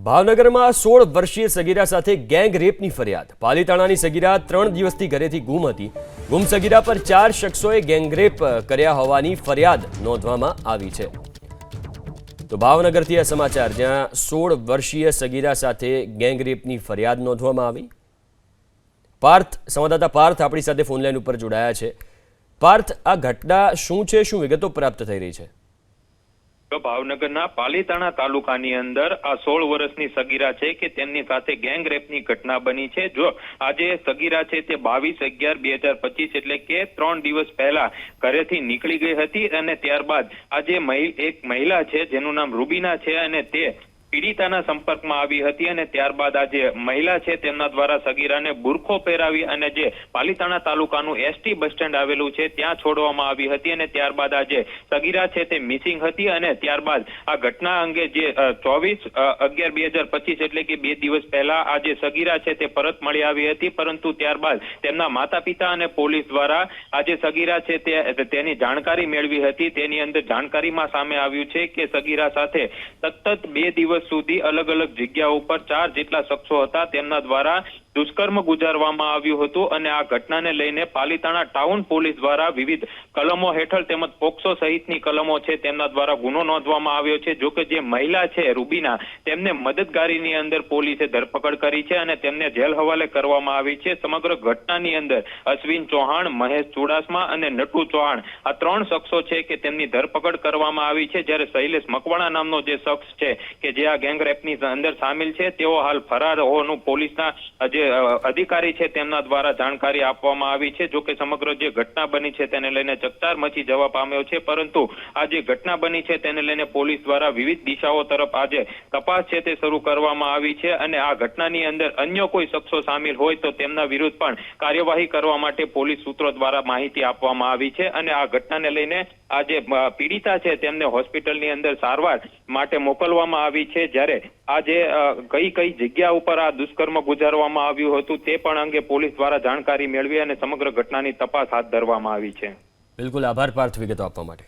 ભાવનગરમાં 16 વર્ષીય સગીરા સાથે ગેંગ રેપની ફરિયાદ। પાલીતાણાની સગીરા 3 દિવસથી ઘરેથી ગુમ હતી। ગુમ સગીરા પર 4 શખ્સોએ ગેંગ રેપ કર્યા હોવાની ફરિયાદ નોંધવામાં આવી છે। તો ભાવનગરથી આ સમાચાર, જ્યાં 16 વર્ષીય સગીરા સાથે ગેંગ રેપની ફરિયાદ નોંધવામાં આવી। પાર્થ, સંવાદદાતા પાર્થ આપણી સાથે ફોનલાઈન ઉપર જોડાયા છે। પાર્થ, આ ઘટના શું છે, શું વિગતો પ્રાપ્ત થઈ રહી છે? ભાવનગરના પાલીતાણા તાલુકાની અંદર આ 16 વર્ષની સગીરા છે કે તેમની સાથે ગેંગ રેપની ઘટના બની છે। જો આજે સગીરા છે તે 22/11/2025 એટલે કે 3 દિવસ પહેલા ઘરેથી નીકળી ગઈ હતી અને ત્યારબાદ આજે એક મહિલા છે જેનું નામ રૂબીના છે અને તે પીડિતાના સંપર્કમાં આવી હતી અને ત્યારબાદ આજે મહિલા છે તેમના દ્વારા સગીરાને બુરખો પહેરાવી અને જે પાલીતાણા તાલુકાનું એસટી બસ સ્ટેન્ડ આવેલું છે ત્યાં છોડવામાં આવી હતી અને ત્યારબાદ આજે સગીરા છે તે મિસિંગ હતી અને ત્યારબાદ આ ઘટના અંગે જે 24/11/2025 એટલે કે 2 દિવસ પહેલા આજે સગીરા છે તે પરત મળી આવી હતી, પરંતુ ત્યારબાદ તેમના માતા પિતા અને પોલીસ દ્વારા આજે સગીરા છે તેની જાણકારી મેળવી હતી। તેની અંદર જાણકારીમાં સામે આવ્યું છે કે સગીરા સાથે સતત 2 દિવસ સુધી અલગ અલગ જગ્યા ઉપર 4 જેટલા શખ્સો હતા તેમના દ્વારા દુષ્કર્મ ગુજારવામાં આવ્યું હતું અને આ ઘટનાને લઈને પાલીતાણા ટાઉન પોલીસ દ્વારા વિવિધ કલમો હેઠળ તેમજ પોક્સો સહિતની કલમો છે તેમના દ્વારા ગુનો નોંધવામાં આવ્યો છે। જો કે જે મહિલા છે રૂબીના, તેમને મદદગારીની અંદર પોલીસે ધરપકડ કરી છે અને તેમને જેલ હવાલે કરવામાં આવી છે। સમગ્ર ઘટનાની અંદર અશ્વિન ચૌહાણ, મહેશ ચુડાસમા અને નટુ ચૌહાણ આ 3 શખ્સો છે કે તેમની ધરપકડ કરવામાં આવી છે, જ્યારે શૈલેષ મકવાણા નામનો જે શખ્સ છે કે જે આ ગેંગ રેપની અંદર સામેલ છે તેઓ હાલ ફરાર હોવાનું પોલીસના જે અધિકારી છે તેમના દ્વારા જાણકારી આપવામાં આવી છે। જો કે સમગ્ર જે ઘટના બની છે તેને લઈને ચકચાર મચી જવા પામ્યો છે, પરંતુ આ જે ઘટના બની છે તેને લઈને પોલીસ દ્વારા વિવિધ દિશાઓ તરફ આજે તપાસ છે તે શરૂ કરવામાં આવી છે અને આ ઘટનાની અંદર અન્ય કોઈ શખ્સો સામેલ હોય તો તેમના વિરુદ્ધ પણ કાર્યવાહી કરવા માટે પોલીસ સૂત્રો દ્વારા માહિતી આપવામાં આવી છે અને આ ઘટનાને લઈને આ જે પીડિતા છે તેમને હોસ્પિટલની અંદર સારવાર માટે મોકલવામાં આવી છે, જ્યારે આજે કઈ જગ્યા ઉપર આ દુષ્કર્મ ગુજારવામાં આવ્યું હતું તે પણ અંગે પોલીસ દ્વારા જાણકારી મેળવી અને સમગ્ર ઘટનાની તપાસ હાથ ધરવામાં આવી છે। બિલકુલ, આભાર પાર્થ વિગતો આપવા માટે।